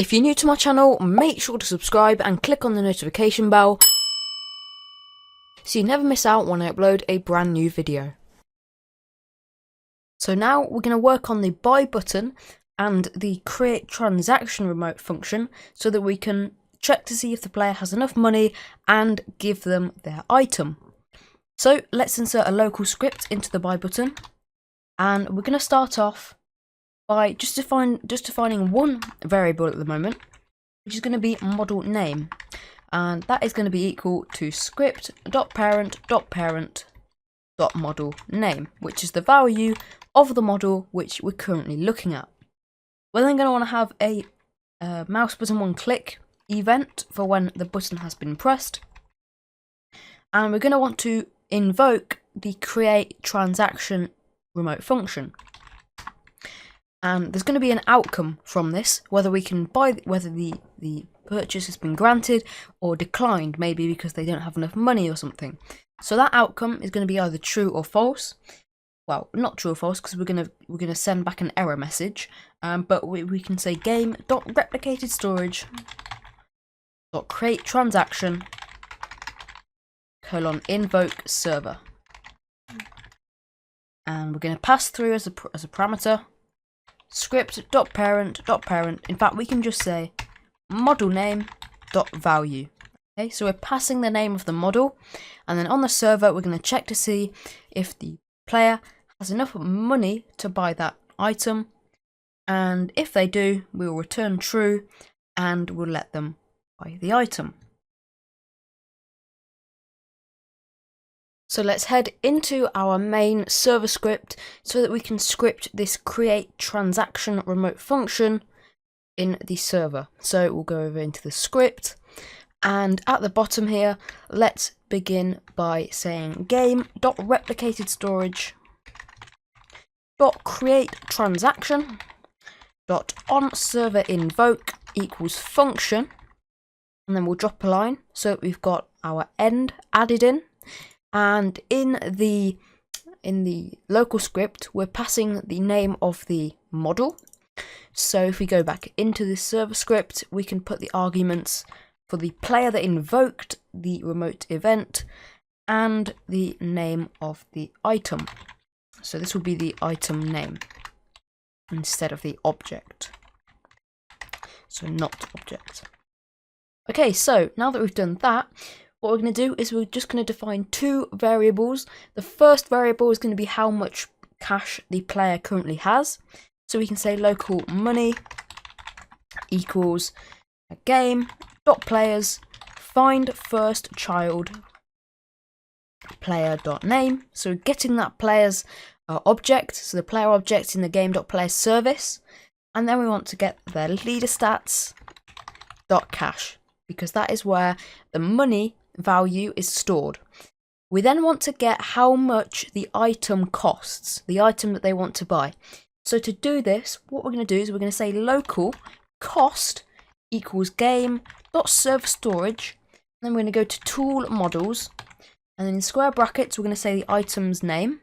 If you're new to my channel, make sure to subscribe and click on the notification bell so you never miss out when I upload a brand new video. So now we're going to work on the buy button and the create transaction remote function so that we can check to see if the player has enough money and give them their item. So let's insert a local script into the buy button, and we're going to start off by just defining one variable at the moment, which is going to be model name, and that is going to be equal to script.parent.parent.model name, which is the value of the model which we're currently looking at. We're then going to want to have a mouse button one click event for when the button has been pressed, and we're going to want to invoke the create transaction remote function. And there's going to be an outcome from this, whether we can buy, whether the purchase has been granted or declined, maybe because they don't have enough money or something. So that outcome is going to be either true or false. Well, not true or false, because we're gonna send back an error message. But we can say game.replicated storage .create transaction :invoke server, and we're going to pass through as a parameter script.parent.parent. In fact, we can just say model name .value. Okay, so we're passing the name of the model, and then on the server we're going to check to see if the player has enough money to buy that item, and if they do, we will return true and we'll let them buy the item. So let's head into our main server script so that we can script this create transaction remote function in the server. So we'll go over into the script, and at the bottom here, let's begin by saying game.replicated storage .create transaction .onServer invoke equals function, and then we'll drop a line so we've got our end added in. And in the local script, we're passing the name of the model. So if we go back into the server script, we can put the arguments for the player that invoked the remote event and the name of the item. So this will be the item name instead of the object. So not object. Okay, so now that we've done that, what we're going to do is we're just going to define two variables. The first variable is going to be how much cash the player currently has. So we can say local money equals game.players find first child player.name. So getting that player's object, so the player object in the game.players service, and then we want to get their leader stats .cash, because that is where the money value is stored. We then want to get how much the item costs, the item that they want to buy. So to do this, what we're going to do is we're going to say local cost equals game.serverStorage, and then we're going to go to tool models, and then in square brackets we're going to say the item's name.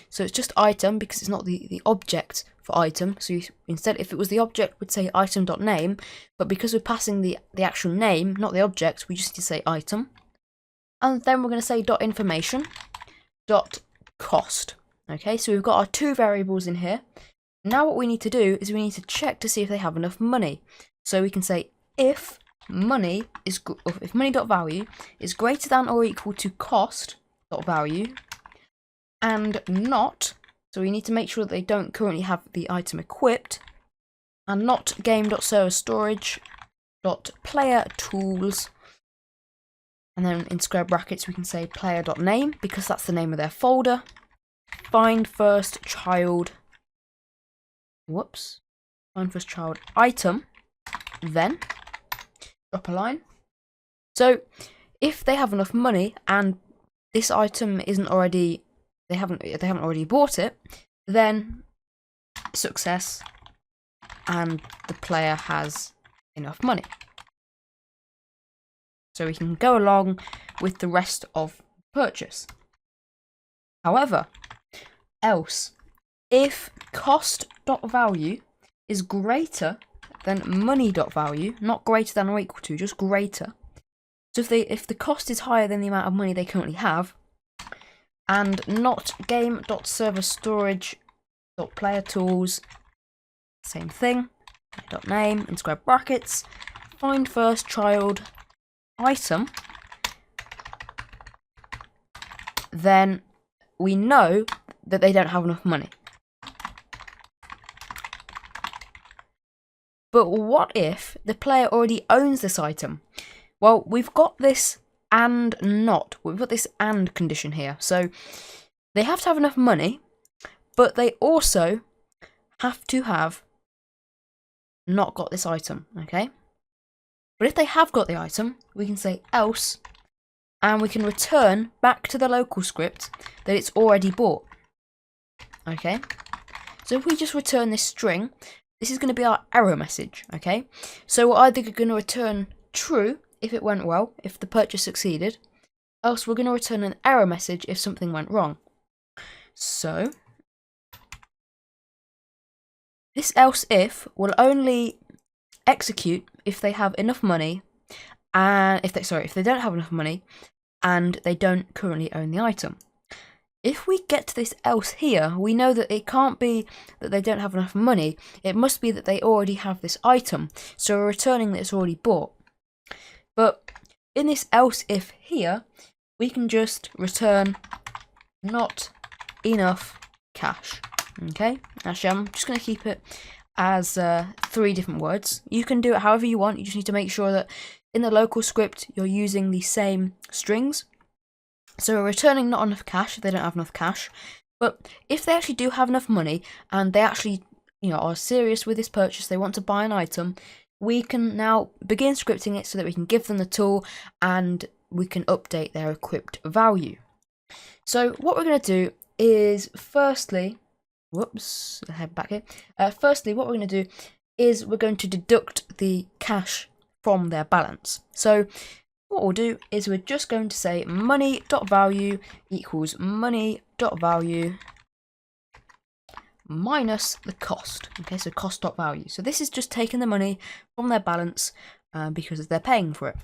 So it's just item because it's not the object for item. So instead, if it was the object, we'd say item.name, but because we're passing the actual name, not the object, we just need to say item. And then we're going to say .information .cost. Okay, so we've got our two variables in here. Now what we need to do is we need to check to see if they have enough money. So we can say if money.value is greater than or equal to cost.value and not, so we need to make sure that they don't currently have the item equipped, and not game.serverStorage.playerTools, and then in square brackets we can say player.name because that's the name of their folder, find first child item, then drop a line. So if they have enough money and this item isn't already, they haven't already bought it, then success and the player has enough money. So we can go along with the rest of the purchase. However, else, if cost.value is greater then money.value, not greater than or equal to, just greater. So if the cost is higher than the amount of money they currently have, and not game.serverStorage.playerTools, same thing, .name, in square brackets, find first child item, then we know that they don't have enough money. But what if the player already owns this item? Well, we've got this and not. We've got this and condition here. So they have to have enough money, but they also have to have not got this item, okay? But if they have got the item, we can say else, and we can return back to the local script that it's already bought, okay? So if we just return this string, this is going to be our error message, okay? So we're either going to return true if it went well, if the purchase succeeded, else we're going to return an error message if something went wrong. So this else if will only execute if they have enough money, and if they don't have enough money and they don't currently own the item. If we get to this else here, we know that it can't be that they don't have enough money, it must be that they already have this item, so we're returning that it's already bought. But in this else if here, we can just return not enough cash, okay? Actually, I'm just going to keep it as 3 different words. You can do it however you want, you just need to make sure that in the local script you're using the same strings. So we're returning not enough cash if they don't have enough cash, but if they actually do have enough money and they actually, are serious with this purchase, they want to buy an item, we can now begin scripting it so that we can give them the tool and we can update their equipped value. So what we're going to do is firstly, head back here. Firstly, what we're going to do is we're going to deduct the cash from their balance. So what we'll do is we're just going to say money.value equals money.value minus the cost. Okay, so cost.value. So this is just taking the money from their balance because they're paying for it.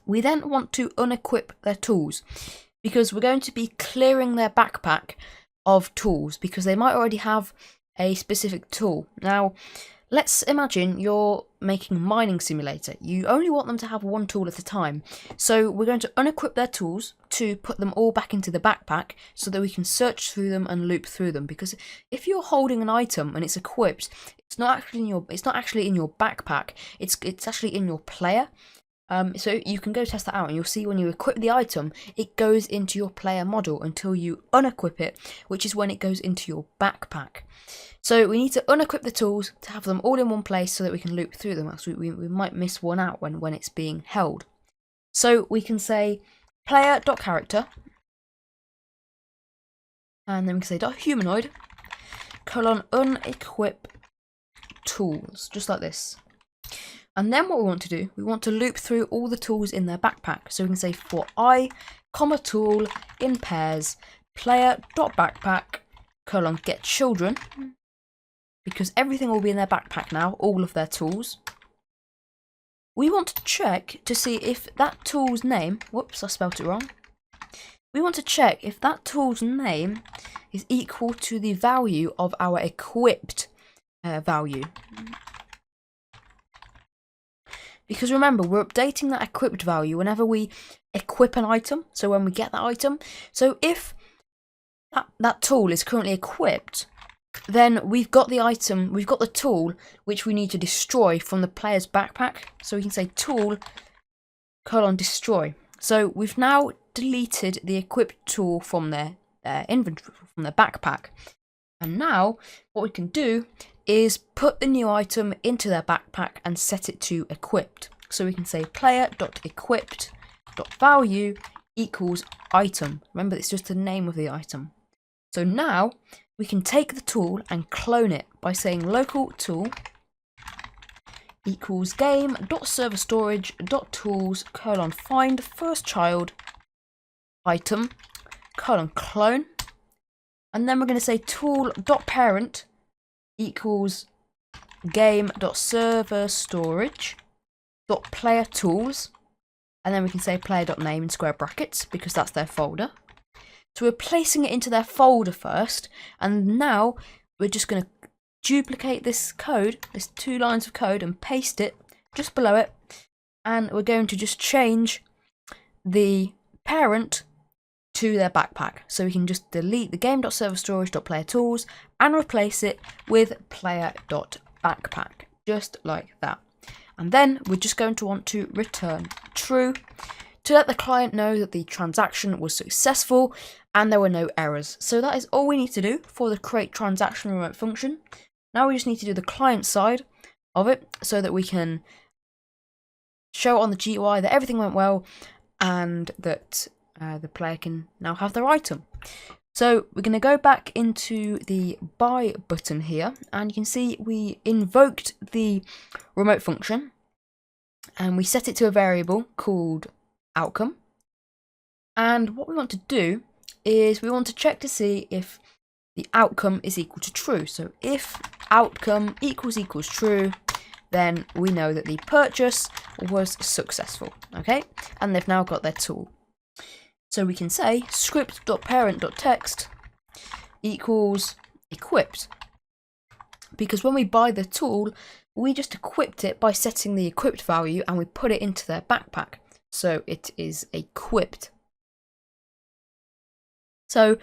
We then want to unequip their tools because we're going to be clearing their backpack of tools because they might already have a specific tool. Now, let's imagine you're making a mining simulator. You only want them to have one tool at a time. So we're going to unequip their tools to put them all back into the backpack so that we can search through them and loop through them. Because if you're holding an item and it's equipped, it's not actually in your backpack. It's actually in your player. So you can go test that out and you'll see when you equip the item, it goes into your player model until you unequip it, which is when it goes into your backpack. So we need to unequip the tools to have them all in one place so that we can loop through them, else we might miss one out when it's being held. So we can say player.character, and then we can say .humanoid, unequip tools, just like this. And then what we want to do, we want to loop through all the tools in their backpack. So we can say for I, tool in pairs, player.backpack, get children, because everything will be in their backpack now, all of their tools. We want to check to see if that tool's name, whoops, I spelt it wrong. We want to check if that tool's name is equal to the value of our equipped value. Because remember, we're updating that equipped value whenever we equip an item, so when we get that item. So if that tool is currently equipped, then we've got the item, we've got the tool which we need to destroy from the player's backpack. So we can say tool destroy. So we've now deleted the equipped tool from their inventory, from their backpack. And now what we can do is put the new item into their backpack and set it to equipped. So we can say player.equipped.value equals item. Remember, it's just the name of the item. So now we can take the tool and clone it by saying local tool equals game.serverStorage.tools find first child item clone. And then we're going to say tool.parent equals game.serverstorage.playertools, and then we can say player.name in square brackets because that's their folder. So we're placing it into their folder first, and now we're just going to duplicate this code, this 2 lines of code, and paste it just below it, and we're going to just change the parent to their backpack. So we can just delete the game.serverstorage.playertools and replace it with player.backpack, just like that. And then we're just going to want to return true to let the client know that the transaction was successful and there were no errors. So that is all we need to do for the create transaction remote function. Now we just need to do the client side of it so that we can show on the GUI that everything went well and that the player can now have their item. So we're going to go back into the buy button here, and you can see we invoked the remote function and we set it to a variable called outcome. And what we want to do is we want to check to see if the outcome is equal to true. So if outcome equals true, then we know that the purchase was successful, okay? And they've now got their tool. So we can say script.parent.text equals equipped, because when we buy the tool, we just equipped it by setting the equipped value and we put it into their backpack. So it is equipped. So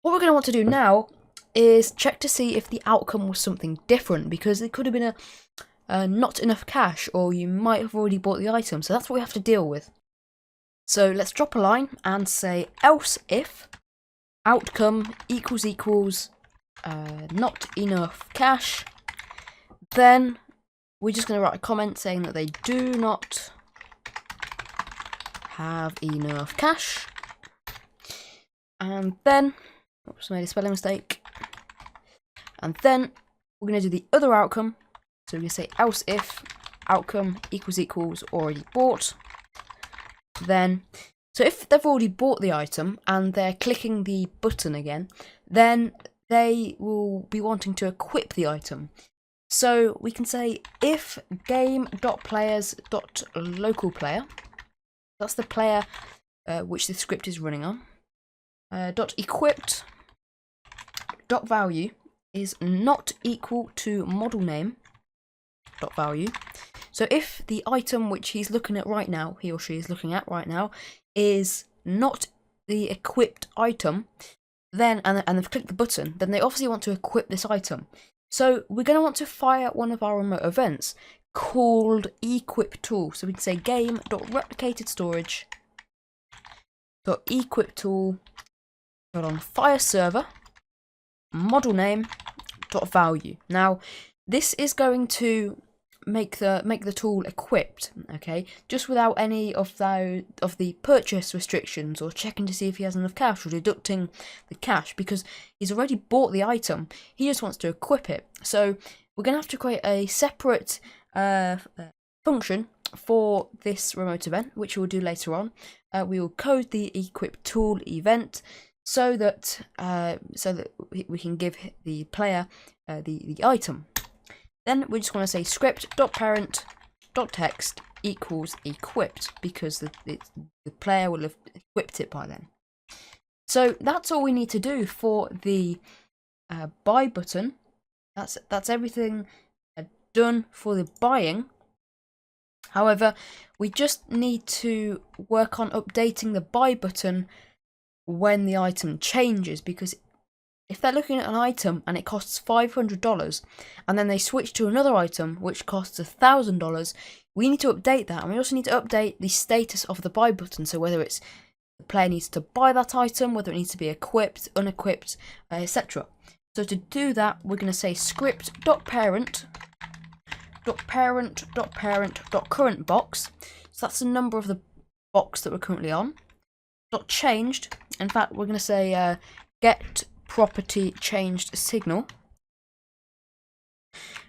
what we're going to want to do now is check to see if the outcome was something different, because it could have been not enough cash, or you might have already bought the item. So that's what we have to deal with. So let's drop a line and say else if outcome equals not enough cash. Then we're just going to write a comment saying that they do not have enough cash. And then, oops, made a spelling mistake. And then we're going to do the other outcome. So we're going to say else if outcome equals already bought. Then, so if they've already bought the item and they're clicking the button again, then they will be wanting to equip the item. So we can say if game.players.localPlayer, that's the player which the script is running on, .equipped .value is not equal to model name .value. So if the item which he's looking at right now, he or she is looking at right now, is not the equipped item, then and they've clicked the button, then they obviously want to equip this item. So we're going to want to fire one of our remote events called equip tool. So we can say game.replicatedStorage.equip tool on fire server model name .value. Now this is going to make the tool equipped, okay, just without any of the purchase restrictions or checking to see if he has enough cash or deducting the cash, because he's already bought the item. He just wants to equip it. So we're going to have to create a separate function for this remote event, which we'll do later on. We will code the equip tool event so that we can give the player the item. Then we just want to say script.parent.text equals equipped, because the player will have equipped it by then. So that's all we need to do for the buy button. That's everything done for the buying. However, we just need to work on updating the buy button when the item changes, because if they're looking at an item and it costs $500 and then they switch to another item which costs $1,000, we need to update that, and we also need to update the status of the buy button. So whether it's the player needs to buy that item, whether it needs to be equipped, unequipped, etc. So to do that, we're going to say script.parent.current box. So that's the number of the box that we're currently on. .changed. In fact, we're going to say get property changed signal,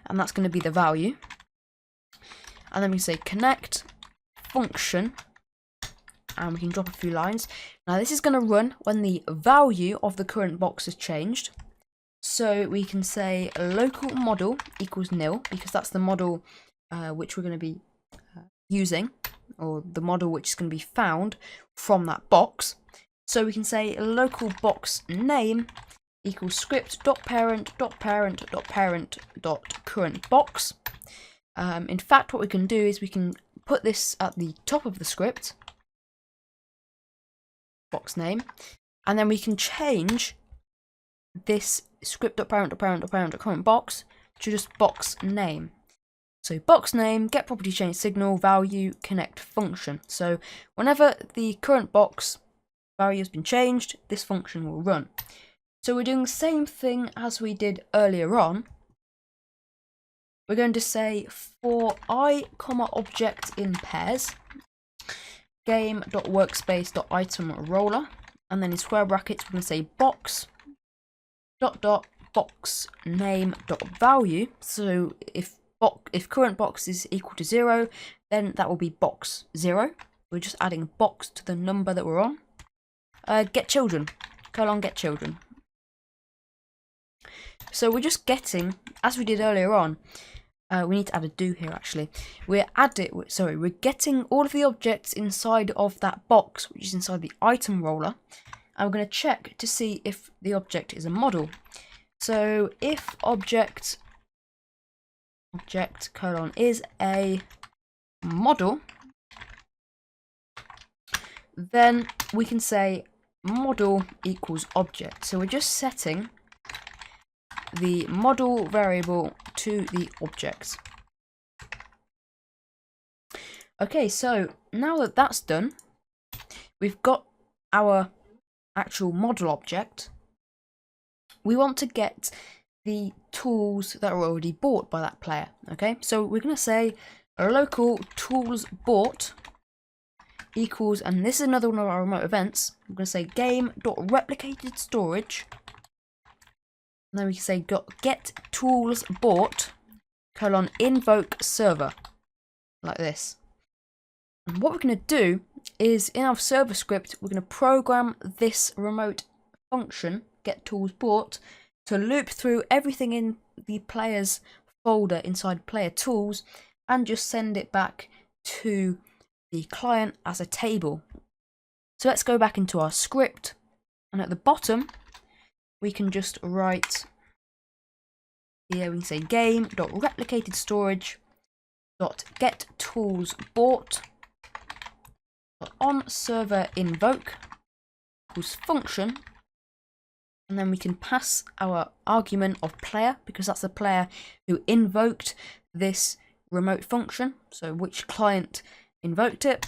and that's going to be the value. And then we say connect function, and we can drop a few lines. Now this is going to run when the value of the current box has changed. So we can say local model equals nil, because that's the model which we're going to be using, or the model which is going to be found from that box. So we can say local box name equals script.parent.parent.parent.current box. In fact, what we can do is we can put this at the top of the script, box name, and then we can change this script.parent.parent.parent.current box to just box name. So box name, get property change signal, value, connect function. So whenever the current box value has been changed, this function will run. So we're doing the same thing as we did earlier on. We're going to say for I, object in pairs, game.workspace.item_roller, and then in square brackets we're going to say box box name value. So if current box is equal to 0, then that will be box 0. We're just adding a box to the number that we're on. Get children, get children. So we're just getting, as we did earlier on, we need to add a do here actually. We're getting all of the objects inside of that box, which is inside the item roller, and we're going to check to see if the object is a model. So if object is a model, then we can say model equals object. So we're just setting the model variable to the object. Okay, so now that that's done, we've got our actual model object. We want to get the tools that are already bought by that player. Okay, so we're going to say local tools bought equals, and this is another one of our remote events, we're going to say game.replicated storage, and then we can say get tools bought invoke server, like this. And what we're going to do is in our server script, we're going to program this remote function, get tools bought, to loop through everything in the player's folder inside player tools and just send it back to the client as a table. So let's go back into our script, and at the bottom we can just write here, we can say game.replicated storage .get tools bought on server invoke equals function, and then we can pass our argument of player, because that's the player who invoked this remote function, so which client invoked it.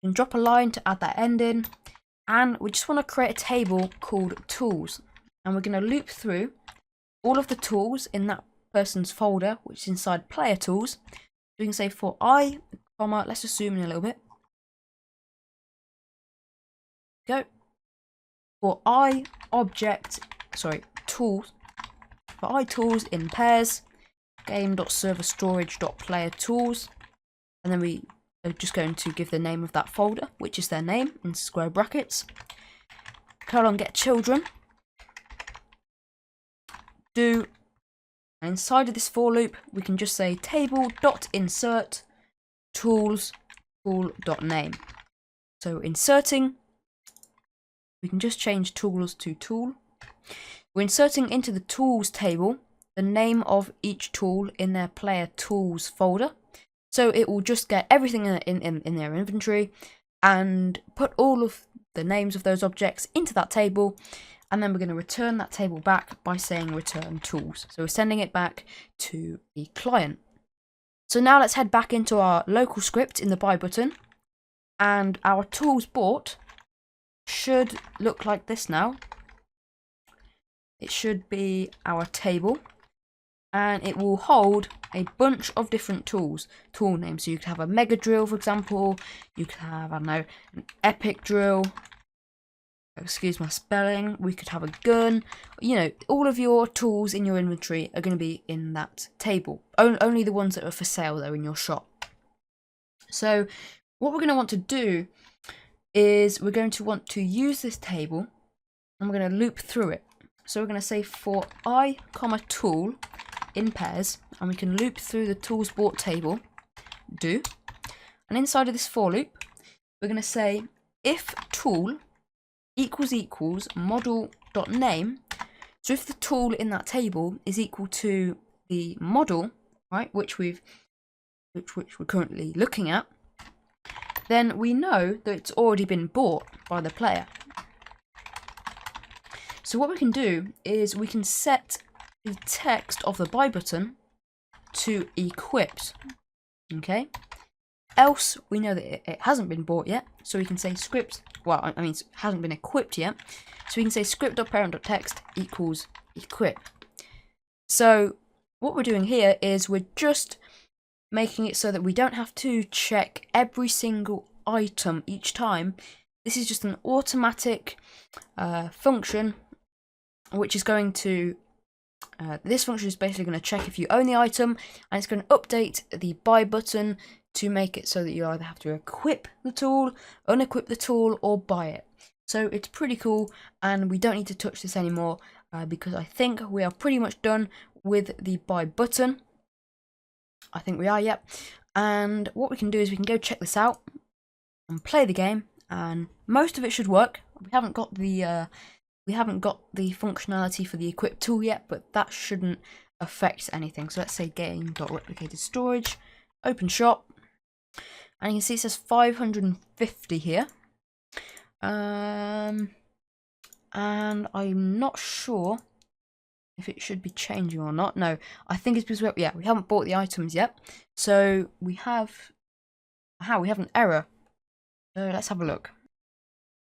We can drop a line to add that end in, and we just want to create a table called tools, and we're going to loop through all of the tools in that person's folder, which is inside player tools. So we can say for I, let's just zoom in a little bit. Go. For I tools, for I tools in pairs, game.serverstorage.player tools, and then we are just going to give the name of that folder, which is their name, in square brackets, get children, do, and inside of this for loop we can just say table.insert tools tool.name. So inserting, we can just change tools to tool. We're inserting into the tools table the name of each tool in their player tools folder. So it will just get everything in their inventory and put all of the names of those objects into that table, and then we're going to return that table back by saying return tools. So we're sending it back to the client. So now let's head back into our local script in the buy button, and our tools bought should look like this now. It should be our table, and it will hold a bunch of different tool names. So you could have a mega drill, for example. You could have, I don't know, an epic drill. Excuse my spelling. We could have a gun. You know, all of your tools in your inventory are going to be in that table. Only the ones that are for sale though in your shop. So what we're going to want to do is we're going to want to use this table, and we're going to loop through it. So we're going to say for I, tool in pairs, and we can loop through the tools bought table, do. And inside of this for loop, we're going to say if tool equals model.name. So if the tool in that table is equal to the model, right, which we're currently looking at, then we know that it's already been bought by the player. So what we can do is we can set the text of the buy button to equipped. Okay. Else we know that it hasn't been bought yet, so we can say script. Well, I mean, it hasn't been equipped yet, so we can say script.parent.text equals equip. So what we're doing here is we're just making it so that we don't have to check every single item each time. This is just an automatic function, which is going to this function is basically going to check if you own the item, and it's going to update the buy button to make it so that you either have to equip the tool, unequip the tool, or buy it. So it's pretty cool, and we don't need to touch this anymore because I think we are pretty much done with the buy button. I think we are, yep. And what we can do is we can go check this out and play the game, and most of it should work. We haven't got the functionality for the equip tool yet, but that shouldn't affect anything. So let's say game.replicated storage, open shop, and you can see it says 550 here. And I'm not sure if it should be changing or not. No, I think it's because we haven't bought the items yet. So we have an error. So let's have a look.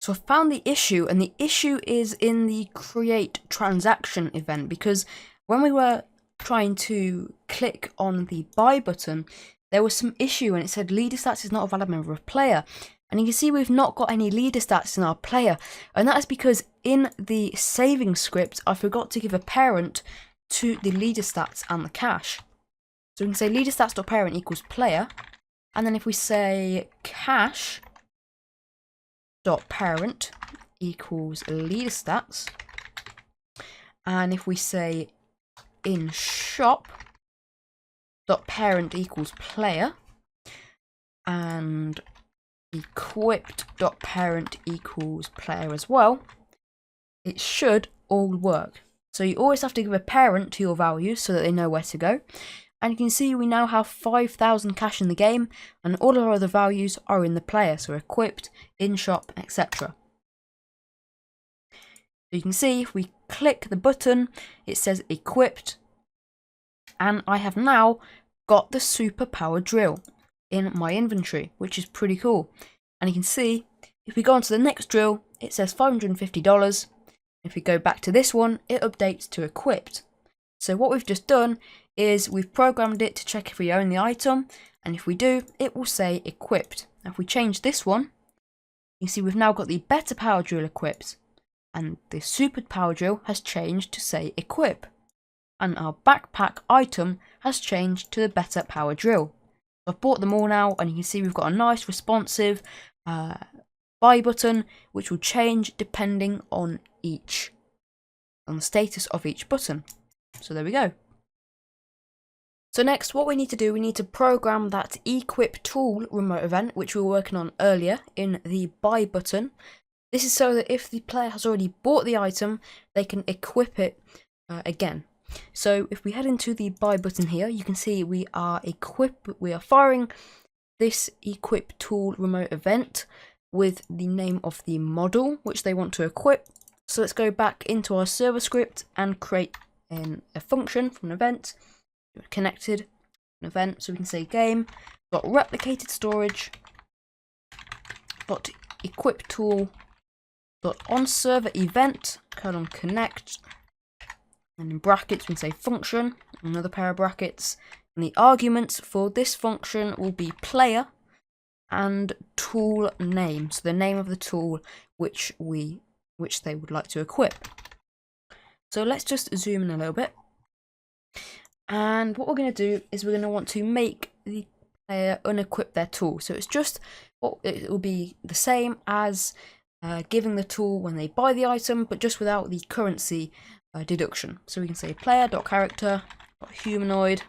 So I found the issue, and the issue is in the create transaction event, because when we were trying to click on the buy button, there was some issue and it said leader stats is not a valid member of player. And you can see we've not got any leader stats in our player, and that is because in the saving script I forgot to give a parent to the leader stats and the cache. So we can say leader stats.parent equals player, and then if we say cache.parent equals leader stats, and if we say in shop.parent equals player, and equipped.parent equals player as well, it should all work. So you always have to give a parent to your values so that they know where to go. And you can see we now have 5,000 cash in the game, and all of our other values are in the player, so equipped, in shop, etc. So you can see if we click the button, it says equipped, and I have now got the super power drill in my inventory, which is pretty cool. And you can see if we go on to the next drill, it says $550. If we go back to this one, it updates to equipped. So what we've just done is we've programmed it to check if we own the item, and if we do, it will say equipped. Now if we change this one, you see we've now got the better power drill equipped, and the super power drill has changed to say equip, and our backpack item has changed to the better power drill. I've bought them all now, and you can see we've got a nice responsive buy button, which will change depending on the status of each button. So there we go. So next, what we need to do, we need to program that equip tool remote event, which we were working on earlier in the buy button. This is so that if the player has already bought the item, they can equip it again. So if we head into the buy button here, you can see we are firing this equip tool remote event with the name of the model which they want to equip. So let's go back into our server script and create a function from an event, connected an event. So we can say game.replicated storage .equip tool .onServer event :connect. And in brackets, we can say function, another pair of brackets. And the arguments for this function will be player and tool name. So the name of the tool which they would like to equip. So let's just zoom in a little bit. And what we're going to do is we're going to want to make the player unequip their tool. So it will be the same as giving the tool when they buy the item, but just without the currency deduction. So we can say player.character.humanoid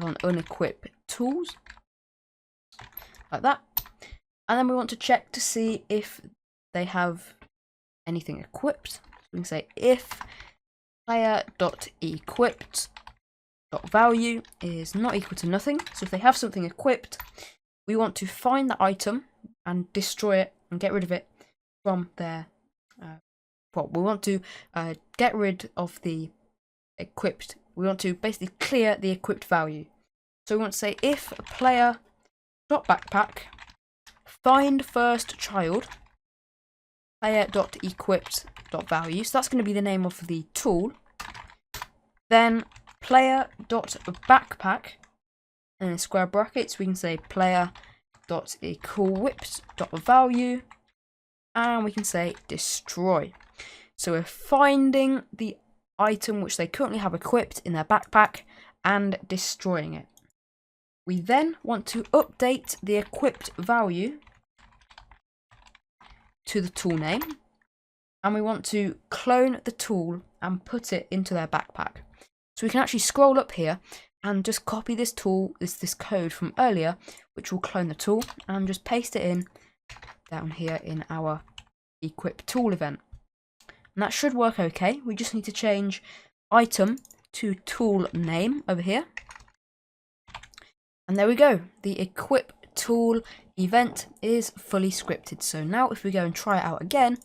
on unequip tools, like that. And then we want to check to see if they have anything equipped. So we can say if player.equipped.value is not equal to nothing. So if they have something equipped, we want to find the item and destroy it and get rid of it from their we want to get rid of the equipped. We want to basically clear the equipped value. So we want to say if player.backpack find first child player.equipped.value, so that's going to be the name of the tool. Then player.backpack, and in square brackets we can say player.equipped.value, and we can say destroy. So we're finding the item which they currently have equipped in their backpack and destroying it. We then want to update the equipped value to the tool name, and we want to clone the tool and put it into their backpack. So we can actually scroll up here and just copy this tool, this code from earlier, which will clone the tool, and just paste it in down here in our equip tool event. And that should work okay. We just need to change item to tool name over here. And there we go. The equip tool event is fully scripted. So now if we go and try it out again,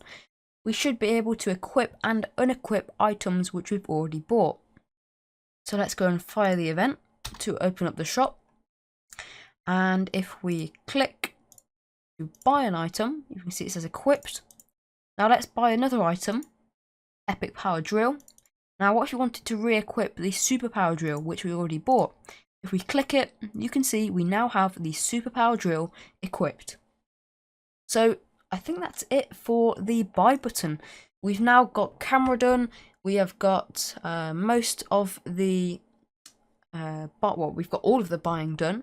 we should be able to equip and unequip items which we've already bought. So let's go and fire the event to open up the shop. And if we click to buy an item, you can see it says equipped. Now let's buy another item, epic power drill. Now what if you wanted to re-equip the super power drill which we already bought? If we click it, you can see we now have the super power drill equipped. So I think that's it for the buy button. We've now got camera done. We have got most of the we've got all of the buying done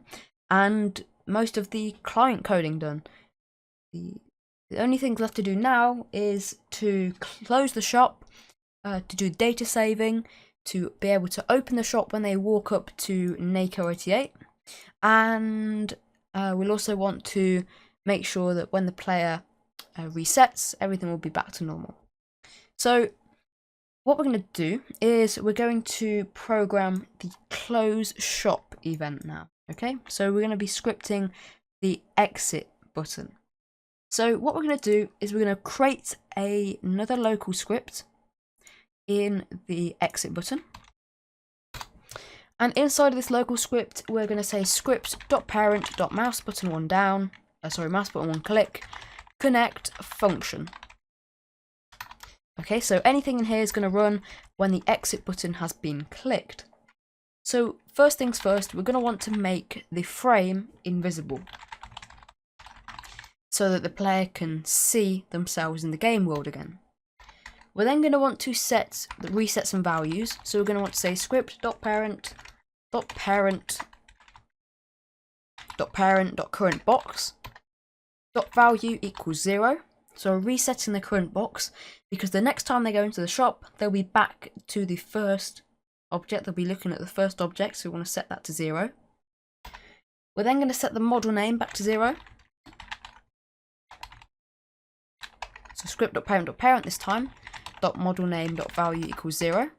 and most of the client coding done. The only thing left to do now is to close the shop, to do data saving, to be able to open the shop when they walk up to NACO 88, and we'll also want to make sure that when the player resets, everything will be back to normal. So what we're going to do is we're going to program the close shop event now. Okay, so we're going to be scripting the exit button. So what we're going to do is we're going to create another local script in the exit button, and inside of this local script we're going to say script.parent.mouse button one down, mouse button one click, connect function. Okay, so anything in here is going to run when the exit button has been clicked. So first things first, we're going to want to make the frame invisible so that the player can see themselves in the game world again. We're then going to want to reset some values. So we're going to want to say script.parent.current box .value equals 0. So we're resetting the current box because the next time they go into the shop, they'll be back to the first object. They'll be looking at the first object, so we want to set that to 0. We're then going to set the model name back to 0. So script.parent.parent this time, .model name.value equals 0.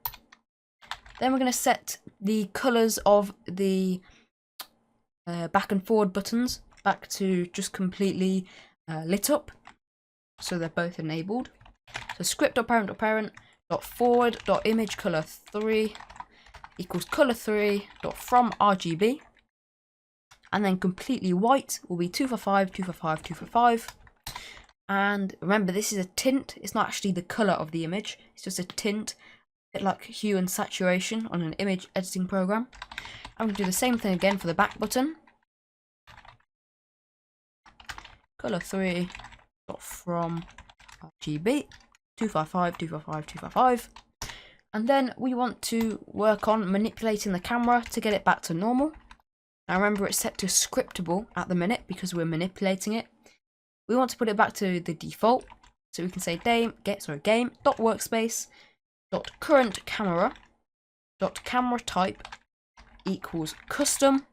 Then we're going to set the colours of the back and forward buttons back to just completely lit up, so they're both enabled. So script.parent.parent.forward.image color 3 equals color 3 from RGB, and then completely white will be 245 245 245. And remember, this is a tint. It's not actually the color of the image. It's just a tint, a bit like hue and saturation on an image editing program. I'm going to do the same thing again for the back button. Color 3 from RGB 255 255 255. And then we want to work on manipulating the camera to get it back to normal. Now remember, it's set to scriptable at the minute because we're manipulating it. We want to put it back to the default, so we can say game.workspace dot current camera dot camera type equals custom.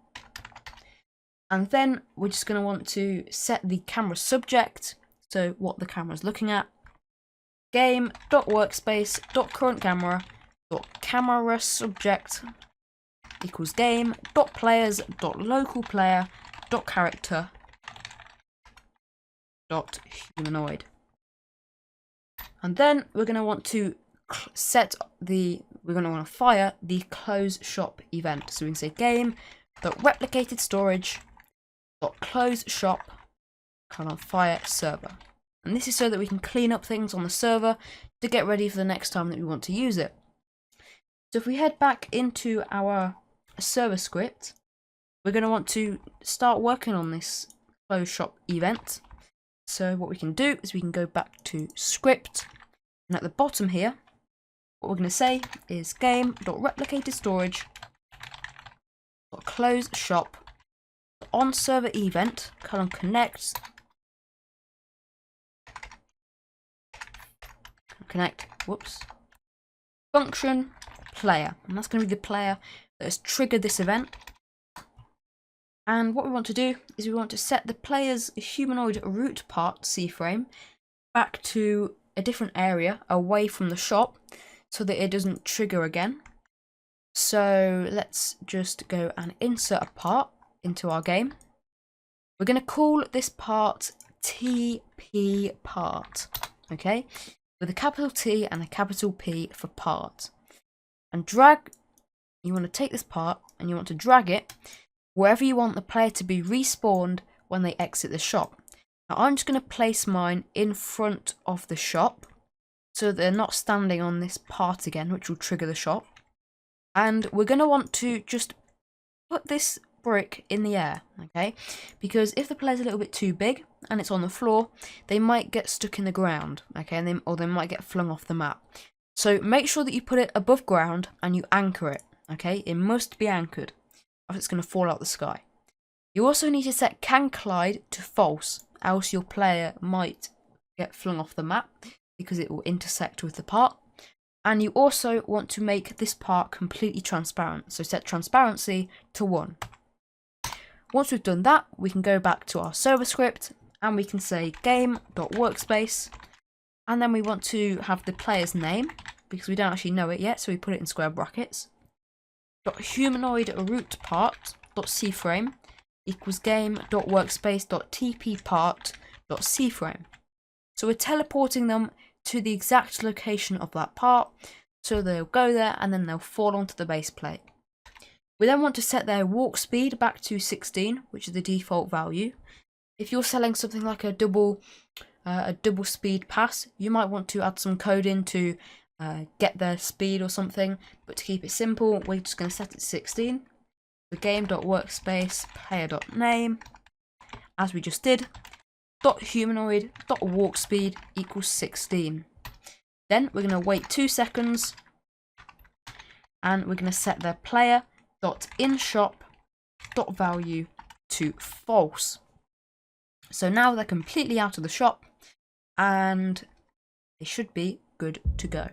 And then we're just going to want to set the camera subject, so what the camera is looking at. Game.workspace.currentCamera.camera subject equals game.players.localplayer.character.humanoid. And then we're going to want to fire the close shop event. So we can say game.replicatedStorage.close shop fire server. And this is so that we can clean up things on the server to get ready for the next time that we want to use it. So if we head back into our server script, we're going to want to start working on this close shop event. So what we can do is we can go back to script, and at the bottom here, what we're going to say is game.replicatedStorage.close shop on server event connect function player, and that's going to be the player that has triggered this event. And what we want to do is we want to set the player's humanoid root part C-frame back to a different area away from the shop so that it doesn't trigger again. So let's just go and insert a part into our game. We're going to call this part TP part, okay, with a capital T and a capital P for part. And you want to take this part and you want to drag it wherever you want the player to be respawned when they exit the shop. Now I'm just going to place mine in front of the shop so that they're not standing on this part again, which will trigger the shop. And we're going to want to just put this brick in the air, okay? Because if the player's a little bit too big and it's on the floor, they might get stuck in the ground, okay? Or they might get flung off the map. So make sure that you put it above ground and you anchor it, okay? It must be anchored, or it's going to fall out the sky. You also need to set canCollide to false, else your player might get flung off the map because it will intersect with the part. And you also want to make this part completely transparent, so set transparency to 1. Once we've done that, we can go back to our server script and we can say game.workspace, and then we want to have the player's name because we don't actually know it yet, so we put it in square brackets. .humanoid root part.cframe equals game.workspace.tp part.cframe. So we're teleporting them to the exact location of that part, so they'll go there and then they'll fall onto the base plate. We then want to set their walk speed back to 16, which is the default value. If you're selling something like a double speed pass, you might want to add some code in to get their speed or something, but to keep it simple, we're just going to set it to 16. The game.workspace player.name, as we just did, .humanoid.walkspeed equals 16. Then we're going to wait 2 seconds and we're going to set their player.inshop.value to false. So now they're completely out of the shop and they should be good to go.